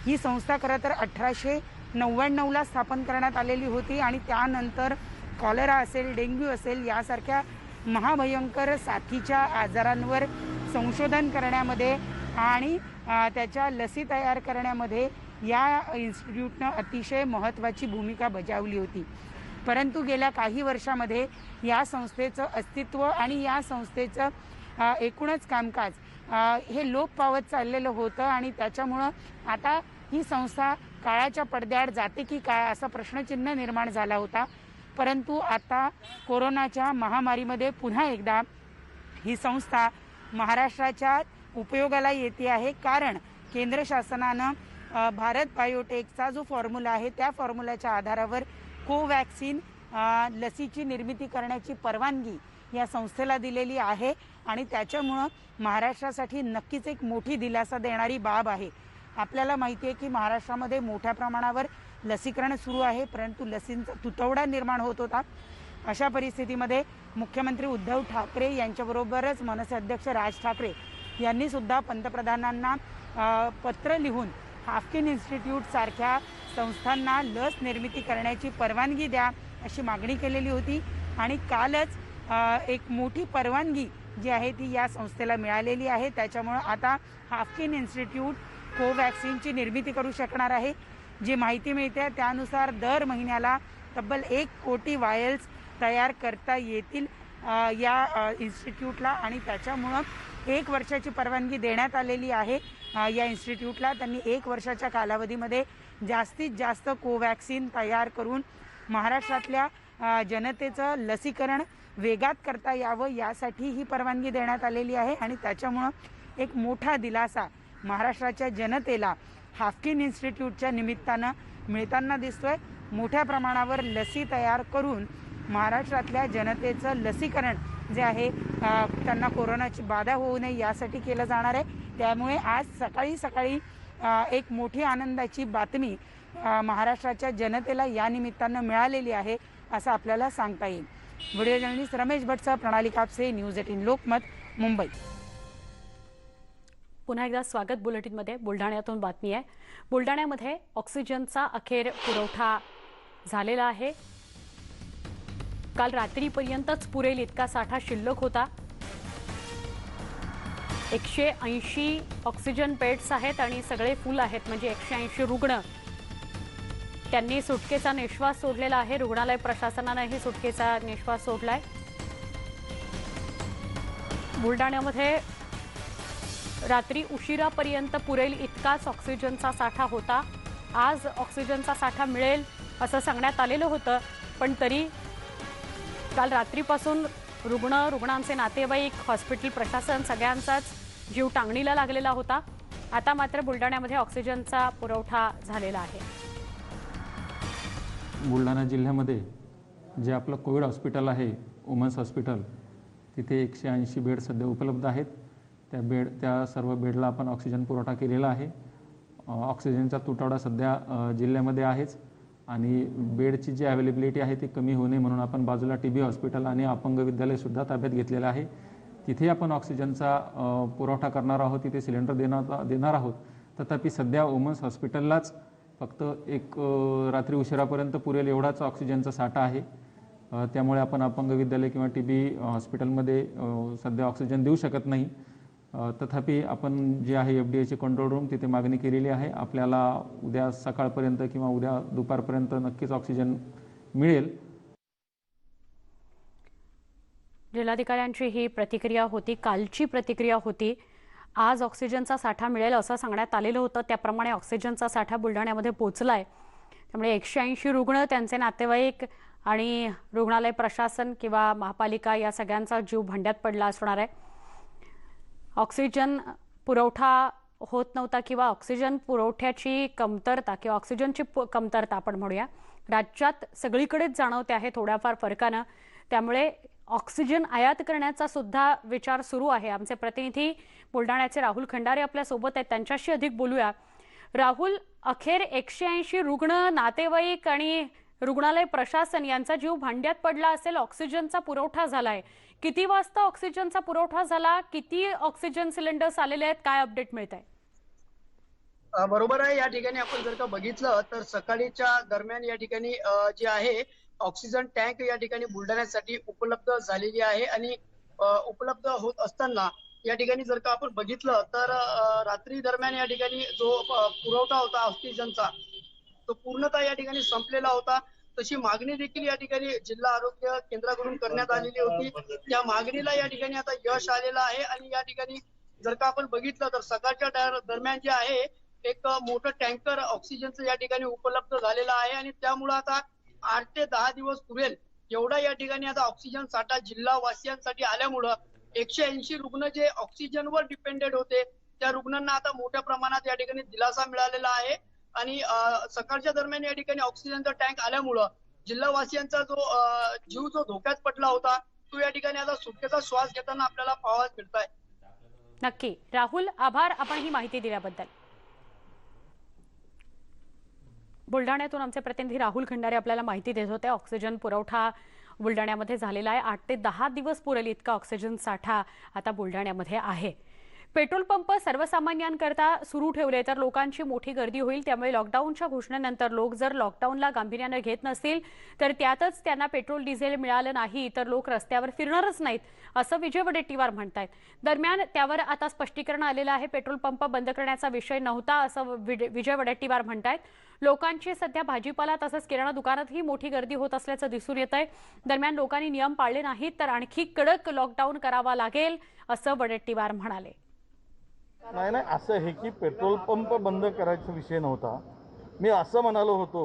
ही संस्था खरं तर 1899ला स्थापन करण्यात आलेली होती आणि त्यानंतर कॉलेरा असेल, डेंग्यू असेल यासारख्या महाभयंकर साथीच्या आजारांवर संशोधन करण्यामध्ये आणि त्याच्या लसी तयार करण्यामध्ये या इन्स्टिट्यूटनं अतिशय महत्त्वाची भूमिका बजावली होती. परंतु गेल्या काही वर्षामध्ये या संस्थेचं अस्तित्व आणि या संस्थेचं एकूणच कामकाज हे लोप पावत चाललेलं होतं आणि त्याच्यामुळं आता ही संस्था काळाच्या पडद्याआड जाते की काय असा प्रश्नचिन्ह निर्माण झाला होता. परंतु आता कोरोनाच्या महामारीमध्ये पुन्हा एकदा ही संस्था महाराष्ट्राच्या उपयोगाला येते आहे, कारण केंद्र शासनानं भारत बायोटेकचा जो फॉर्म्युला आहे त्या फॉर्म्युल्याच्या आधारावर कोवॅक्सिन लसीची निर्मिती करण्याची परवानगी या संस्थेला दिलेली आहे आणि त्याच्यामुळं महाराष्ट्रासाठी नक्कीच एक मोठी दिलासा देणारी बाब आहे. आपल्याला माहिती आहे की महाराष्ट्रामध्ये मोठ्या प्रमाणावर लसीकरण सुरू आहे, परंतु लसींचा तुटवडा निर्माण होत होता. अशा परिस्थितीमध्ये मुख्यमंत्री उद्धव ठाकरे यांच्याबरोबरच मनसे अध्यक्ष राज ठाकरे यांनी सुद्धा पंतप्रधानांना पत्र लिहून हाफकिन इन्स्टिट्यूट सारख्या संस्थांना लस निर्मिती करण्याची परवानगी द्या अशी मागणी केलेली होती आणि कालच एक मोठी परवानगी जी आहे ती या संस्थेला मिळालेली आहे. त्याच्यामुळं आता हाफकिन इन्स्टिट्यूट कोवॅक्सिनची निर्मिती करू शकणार आहे. जी माहिती मिळते त्यानुसार दर महिन्याला तब्बल 1 कोटी वायल्स तयार करता येतील या इन्स्टिट्यूटला आणि त्याच्यामुळं 1 वर्षाची परवानगी देण्यात आलेली आहे या इन्स्टिट्यूटला. त्यांनी 1 वर्षाच्या कालावधीमध्ये जास्तीत जास्त कोवॅक्सिन तयार करून महाराष्ट्रातल्या जनतेचं लसीकरण वेगात करता यावं यासाठी ही परवानगी देण्यात आलेली आहे आणि त्याच्यामुळं एक मोठा दिलासा महाराष्ट्राच्या जनतेला हाफकिन इन्स्टिट्यूटच्या निमित्तानं मिळताना दिसतोय। मोठ्या प्रमाणावर लसी तयार करून महाराष्ट्रातल्या जनतेचं लसीकरण जे आहे त्यांना कोरोनाची बाधा होऊ नये यासाठी केलं जाणार आहे। त्यामुळे आज सकाळी सकाळी एक मोठी आनंदाची बातमी महाराष्ट्राच्या जनतेला या निमित्तानं मिळालेली आहे असं आपल्याला सांगता येईल। व्हिडिओ जर्नलिस्ट रमेश भटसह प्रणाली कापसे, न्यूज 18 लोकमत, मुंबई। पुन्हा एकदा स्वागत बुलेटिनमध्ये। बुलढाण्यातून बातमी आहे। बुलढाण्यामध्ये ऑक्सिजनचा अखेर पुरवठा झालेला आहे। काल रात्रीपर्यंतच पुरेल इतका साठा शिल्लक होता। 180 ऑक्सिजन बेड्स आहेत आणि सगळे फुल आहेत, म्हणजे 180 रुग्ण त्यांनी सुटकेचा निश्वास सोडलेला आहे। रुग्णालय प्रशासनानेही सुटकेचा निश्वास सोडलाय। बुलढाण्यामध्ये रात्री उशिरापर्यंत पुरेल इतकाच ऑक्सिजनचा साठा होता। आज ऑक्सिजनचा साठा मिळेल असं सांगण्यात आलेलं होतं, पण तरी काल रात्रीपासून रुग्णांचे नातेवाईक, हॉस्पिटल प्रशासन सगळ्यांचाच जीव टांगणीला लागलेला होता। आता मात्र बुलढाण्यामध्ये ऑक्सिजनचा पुरवठा झालेला आहे। बुलढाणा जिल्ह्यामध्ये जे आपलं कोविड हॉस्पिटल आहे, वुमन्स हॉस्पिटल, तिथे 180 बेड सध्या उपलब्ध आहेत। त्या सर्व बेडला आपण ऑक्सिजन पुरवठा केलेला आहे। ऑक्सिजनचा तुटवडा सध्या जिल्ह्यामध्ये आहेच आणि बेडची जी अवेलेबिलिटी आहे ती कमी होऊ नये म्हणून आपण बाजूला TB हॉस्पिटल आणि अपंग विद्यालयसुद्धा ताब्यात घेतलेलं आहे। तिथे आपण ऑक्सिजनचा पुरवठा करणार आहोत, तिथे सिलेंडर देणार आहोत। तथापि सध्या वुमन्स हॉस्पिटललाच फक्त एक रात्री उशिरापर्यंत पुरेल एवढाच ऑक्सिजनचा साठा आहे। त्यामुळे आपण अपंग विद्यालय किंवा TB हॉस्पिटलमध्ये सध्या ऑक्सिजन देऊ शकत नाही। तथापि आपण जे आहे FDAची कंट्रोल रूम तिथे मागणी केलेली आहे। आपल्याला उद्या सकाळपर्यंत किंवा उद्या दुपारपर्यंत नक्कीच ऑक्सिजन मिळेल। जिल्हाधिकाऱ्यांची ही प्रतिक्रिया होती, कालची प्रतिक्रिया होती। आज ऑक्सिजनचा साठा मिळेल असं सांगण्यात आलेलं होतं, त्याप्रमाणे ऑक्सिजनचा साठा बुलढाण्यामध्ये पोहोचलाय। त्यामुळे 180 रुग्ण, त्यांचे नातेवाईक आणि रुग्णालय प्रशासन किंवा महापालिका या सगळ्यांचा जीव भांड्यात पडला असणार आहे। ऑक्सिजन पुरवठा होत नव्हता किंवा ऑक्सिजन पुरवठ्याची कमतरता किंवा ऑक्सिजनची कमतरता आपण म्हणूया राज्यात सगळीकडेच जाणवते आहे थोड्याफार फरकानं। त्यामुळे ऑक्सिजन आयात करण्याचा सुद्धा विचार सुरू आहे। आमचे प्रतिनिधी बुलढाण्याचे राहुल खंडारे आपल्या सोबत आहेत, त्यांच्याशी अधिक बोलूया। राहुल, अखेर 180 रुग्ण, नातेवाईक आणि रुग्णालय प्रशासन यांचा जीव भांड्यात पडला असेल, ऑक्सिजनचा पुरवठा झालाय। किती वाजता ऑक्सिजनचा पुरवठा झाला, किती ऑक्सिजन सिलेंडर्स आलेले आहेत, काय अपडेट मिळत आहे? बरोबर आहे। या ठिकाणी आपण जर का बघितलं तर सकाळीच्या दरम्यान या ठिकाणी जे आहे ऑक्सिजन टँक या ठिकाणी बुलढाण्यासाठी उपलब्ध झालेली आहे आणि उपलब्ध होत असताना या ठिकाणी जर का आपण बघितलं तर रात्री दरम्यान या ठिकाणी जो पुरवठा होता ऑक्सिजनचा तो पूर्णतः या ठिकाणी संपलेला होता। तशी मागणी देखील या ठिकाणी जिल्हा आरोग्य केंद्राकडून करण्यात आलेली होती। त्या मागणीला या ठिकाणी आता यश आलेलं आहे आणि या ठिकाणी जर का आपण बघितलं तर सकाळच्या दरम्यान जे आहे एक मोठं टँकर ऑक्सिजनचं या ठिकाणी उपलब्ध झालेलं आहे आणि त्यामुळे आता 8 ते 10 दिवस पुरेल एवढा या ठिकाणी आता ऑक्सिजन साठा जिल्हा वासियांसाठी आल्यामुळं 180 रुग्ण जे ऑक्सिजनवर डिपेंडेड होते त्या रुग्णांना आता मोठ्या प्रमाणात या ठिकाणी दिलासा मिळालेला आहे आणि सकाळच्या दरम्यान या ठिकाणी ऑक्सिजनचा टँक आल्यामुळं जिल्हावासियांचा जीव जो धोक्यात पडला होता तो या ठिकाणी आता सुटकेचा श्वास घेताना आपल्याला पाहायला मिळतंय। नक्की राहुल, आभार आपण ही माहिती दिल्याबद्दल। बुलढाण्यातून आमचे प्रतिनिधी राहुल खंडारे आपल्याला माहिती देत होते। ऑक्सिजन पुरवठा बुलढाण्यामध्ये झालेला आहे। 8 ते 10 दिवस पुरेल इतका ऑक्सिजन साठा आता बुलढाण्यामध्ये आहे। पेट्रोल पंप सर्वसामान्यांकरता सुरू ठेवले तर लोकांची मोठी गर्दी होईल। त्यामुळे लॉकडाऊनच्या घोषणेनंतर लोक जर लॉकडाऊनला गांभीर्याने घेत नसतील तर त्यातच त्यांना पेट्रोल डिझेल मिळालं नाही तर लोक रस्त्यावर फिरणारच नाहीत असं विजय वडेट्टीवार म्हणतात। दरम्यान त्यावर आता स्पष्टीकरण आलेलं आहे। पेट्रोल पंप बंद करण्याचा विषय नव्हता असं विजय वडेट्टीवार म्हणतात। लोकांची सध्या भाजीपाला तसंच किराणा दुकानातही मोठी गर्दी होत असल्याचं दिसून येतंय। दरम्यान लोकांनी नियम पाळले नाहीत तर आणखी कडक लॉकडाऊन करावा लागेल असं वडेट्टीवार म्हणाले। नाही असं हे की पेट्रोल पंप बंद करायचा विषय नव्हता। मी असं म्हणालो होतो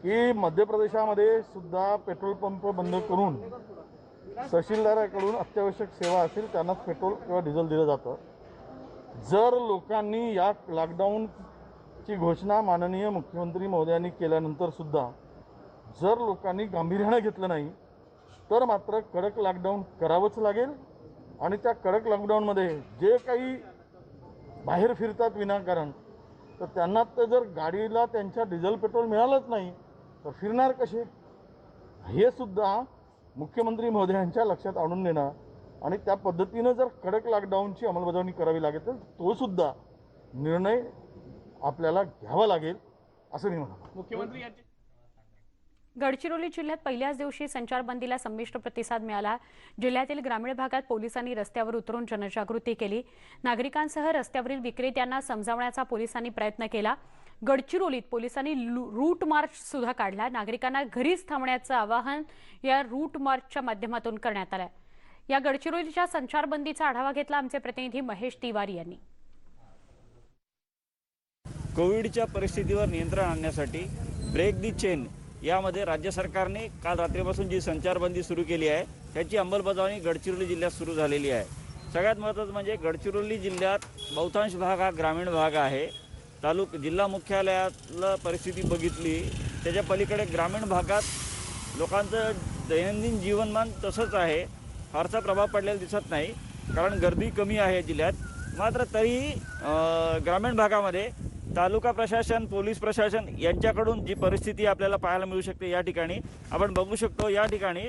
की मध्य प्रदेशामध्ये सुद्धा पेट्रोल पंप बंद करून तहसीलदाराकडून अत्यावश्यक सेवा असेल त्यांनाच पेट्रोल किंवा डिझेल दिलं जातं. जर लोकांनी या लॉकडाऊनची घोषणा माननीय मुख्यमंत्री महोदयांनी केल्यानंतर सुद्धा जर लोकांनी गांभीर्याने घेतलं नाही तर मात्र कडक लॉकडाऊन करावंच लागेल. आणि त्या कडक लॉकडाऊनमध्ये जे काही बाहेर फिरतात विनाकारण तर त्यांना तर जर गाडीला त्यांच्या डिझेल पेट्रोल मिळालंच नाही तर फिरणार कसे, हे सुद्धा मुख्यमंत्री महोदयांच्या लक्षात आणून देणं आणि त्या पद्धतीनं जर कडक लॉकडाऊनची अंमलबजावणी करावी लागेल तर तो सुद्धा निर्णय आपल्याला घ्यावा लागेल असं मी म्हणतो. मुख्यमंत्री गडचिरोली जिल्ह्यात पहिल्याच दिवशी संचारबंदीला संमिश्र प्रतिसाद मिळाला. जिल्ह्यातील ग्रामीण भागात पोलिसांनी रस्त्यावर उतरून जनजागृती केली. नागरिकांसह रस्त्यावरील विक्रेत्यांना समजावण्याचा पोलिसांनी प्रयत्न केला. गडचिरोलीत पोलिसांनी रूट मार्च सुद्धा काढला. नागरिकांना घरीच थांबण्याचं आवाहन या रूट मार्चच्या माध्यमातून करण्यात आलं. या गडचिरोलीच्या संचारबंदीचा आढावा घेतला आमचे प्रतिनिधी महेश तिवारी यांनी. कोविडच्या परिस्थितीवर नियंत्रण आणण्यासाठी ब्रेक दी चेन यामध्ये राज्य सरकारने काल रात्रीपासून जी संचारबंदी सुरू केली आहे त्याची अंमलबजावणी गडचिरोली जिल्ह्यात सुरू झालेली आहे. सगळ्यात महत्त्वाचं म्हणजे गडचिरोली जिल्ह्यात बहुतांश भाग हा ग्रामीण भाग आहे. जिल्हा मुख्यालयातलं परिस्थिती बघितली त्याच्या पलीकडे ग्रामीण भागात लोकांचं दैनंदिन जीवनमान तसंच आहे, फारसा प्रभाव पडलेला दिसत नाही कारण गर्दी कमी आहे जिल्ह्यात. मात्र तरीही ग्रामीण भागामध्ये तालुका प्रशासन, पोलीस प्रशासन यांच्याकडून जी परिस्थिती आपल्याला पाहायला मिळू शकते या ठिकाणी आपण बघू शकतो. या ठिकाणी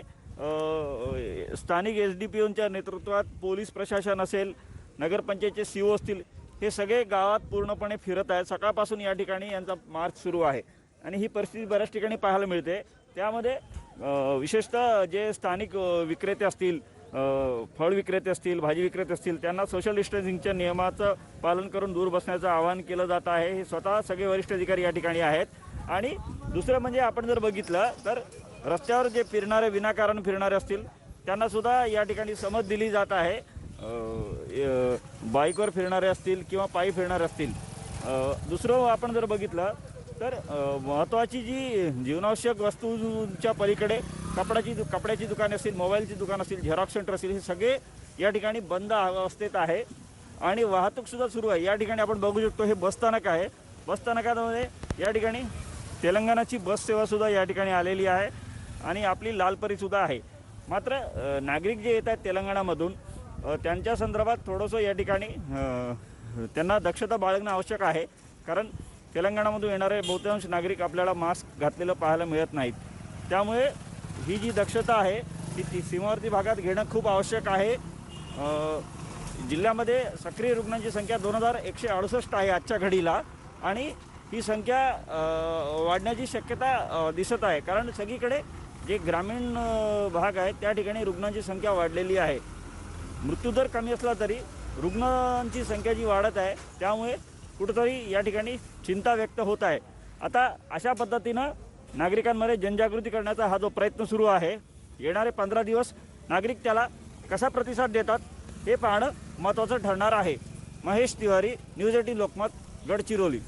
स्थानिक SDPOच्या नेतृत्वात पोलीस प्रशासन असेल, नगरपंचायतचे CO असतील, हे सगळे गावात पूर्णपणे फिरत आहेत. सकाळपासून या ठिकाणी यांचा मार्च सुरू आहे आणि ही परिस्थिती बऱ्याच ठिकाणी पाहायला मिळते. त्यामध्ये विशेषतः जे स्थानिक विक्रेते असतील, फळ विक्रेते असतील, भाजी विक्रेते असतील, त्यांना सोशल डिस्टन्सिंगच्या नियमाचं पालन करून दूर बसण्याचं आवाहन केलं जात आहे. हे स्वतः सगळे वरिष्ठ अधिकारी या ठिकाणी आहेत. आणि दुसरं म्हणजे आपण जर बघितलं तर रस्त्यावर जे फिरणारे विनाकारण फिरणारे असतील त्यांनासुद्धा या ठिकाणी समज दिली जात आहे. बाईकवर फिरणारे असतील किंवा पायी फिरणारे असतील. दुसरं आपण जर बघितलं तर महत्त्वाची जी जीवनावश्यक वस्तूंच्या पलीकडे कपड्याची दुकाने असतील, मोबाईलची दुकान असतील, झेरॉक्स सेंटर असतील, हे सगळे या ठिकाणी बंद अवस्थेत आहे आणि वाहतूकसुद्धा सुरू आहे. या ठिकाणी आपण बघू शकतो हे बसस्थानक आहे. बसस्थानकामध्ये या ठिकाणी तेलंगणाची बस सेवासुद्धा या ठिकाणी आलेली आहे आणि आपली लालपरीसुद्धा आहे. मात्र नागरिक जे येत आहेत तेलंगणामधून त्यांच्या संदर्भात थोडंसं या ठिकाणी त्यांना दक्षता बाळगणं आवश्यक आहे कारण तेलंगणामधून येणारे बहुतांश नागरिक आपल्याला मास्क घातलेलं पाहायला मिळत नाहीत. त्यामुळे ही जी दक्षता आहे ती सीमावर्ती भागात घेणं खूप आवश्यक आहे. जिल्ह्यामध्ये सक्रिय रुग्णांची संख्या 2168 आहे आजच्या घडीला आणि ही संख्या वाढण्याची शक्यता दिसत आहे कारण सगळीकडे जे ग्रामीण भाग आहेत त्या ठिकाणी रुग्णांची संख्या वाढलेली आहे. मृत्यूदर कमी असला तरी रुग्णांची संख्या जी वाढत आहे त्यामुळे कुठंतरी या ठिकाणी चिंता व्यक्त होत आहे. आता अशा पद्धतीनं नागरिकांमध्ये जनजागृती करण्याचा हा जो प्रयत्न सुरू आहे, येणारे 15 दिवस नागरिक त्याला कसा प्रतिसाद देतात हे पाहणं महत्त्वाचं ठरणार आहे. महेश तिवारी, न्यूज 18 लोकमत, गडचिरोली.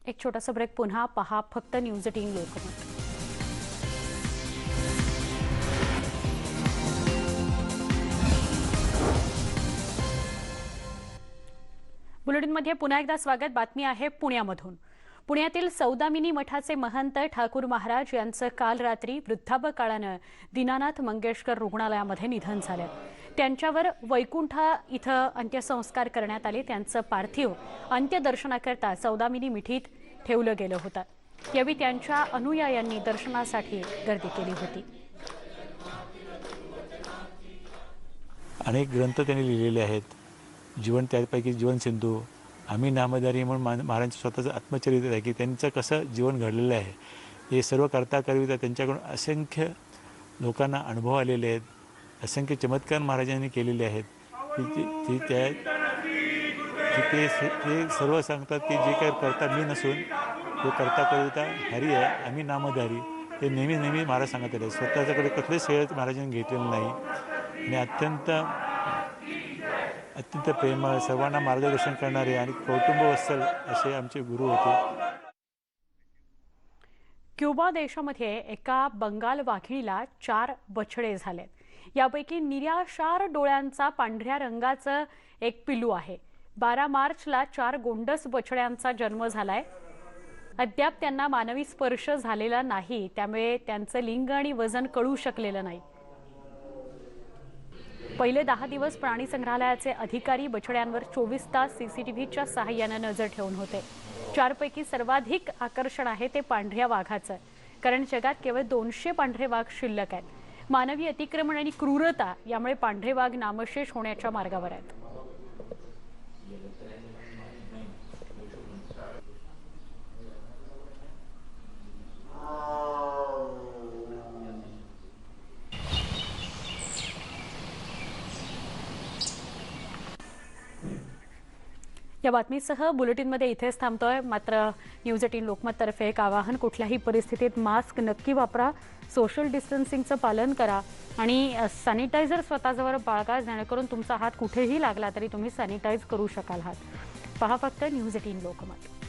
एक छोटासा ब्रेक, पुन्हा पहा फक्त न्यूज 18 लोकमत. बुलेटिनमध्ये पुन्हा एकदा स्वागत. बातमी आहे पुण्यामधून. पुण्यातील सौदामिनी मठाचे महंत ठाकूर महाराज यांचं काल रात्री वृद्धापकाळानं दीनानाथ मंगेशकर रुग्णालयामध्ये निधन झालं. त्यांच्यावर वैकुंठा इथं अंत्यसंस्कार करण्यात आले. त्यांचं पार्थिव अंत्यदर्शनाकरता सौदामिनी मिठीत ठेवलं गेलं होतं. यावेळी त्यांच्या अनुयायांनी दर्शनासाठी गर्दी केली होती. अनेक ग्रंथ त्यांनी लिहिलेले आहेत. त्यापैकी जीवन सिंधू, आम्ही नामधारी म्हणून महाराजांचं स्वतःचं आत्मचरित्र आहे की त्यांचं कसं जीवन घडलेलं आहे हे सर्व करता करविता त्यांच्याकडून असंख्य लोकांना अनुभव आलेले आहेत. असंख्य चमत्कार महाराजांनी केलेले आहेत. ते सर्व सांगतात की जे काही करता मी नसून ते करता करविता हरी आहे, आम्ही नामधारी. ते नेहमी महाराज सांगत आले. स्वतःच्याकडे कसलेच श्रेय महाराजांनी घेतलेलं नाही आणि अत्यंत प्रेमळ, सर्वांना मार्गदर्शन करणारे आणि कौटुंबवत्सल असे आमचे गुरु होते. क्युबा देशामध्ये एका बंगाल वाघिणीला 4 बछडे झालेत. यापैकी निराशार डोळ्यांचा पांढऱ्या रंगाचं एक पिल्लू आहे. 12 मार्चला 4 गोंडस बछड्यांचा जन्म झालाय. अद्याप त्यांना मानवी स्पर्श झालेला नाही, त्यामुळे त्यांचं लिंग आणि वजन कळू शकलेलं नाही. पहिले 10 दिवस प्राणी संग्रहालयाचे अधिकारी बछड्यांवर 24 तास सीसीटीव्हीच्या सहाय्याने नजर ठेवून होते. 4 पैकी सर्वाधिक आकर्षण आहे ते पांढऱ्या वाघाचं, कारण जगात केवळ 200 पांढरे वाघ शिल्लक आहेत. मानवी अतिक्रमण आणि क्रूरता यामुळे पांढरे वाघ नामशेष होण्याच्या मार्गावर आहेत. या बातमीसह बुलेटिनमध्ये इथेच थांबतोय. मात्र न्यूज 18 लोकमततर्फे एक आवाहन: कुठल्याही परिस्थितीत मास्क नक्की वापरा, सोशल डिस्टन्सिंगचं पालन करा आणि सॅनिटायझर स्वतःजवळ बाळगा, जेणेकरून तुमचा हात कुठेही लागला तरी तुम्ही सॅनिटाईज करू शकाल. हात पहा फक्त न्यूज 18 लोकमत.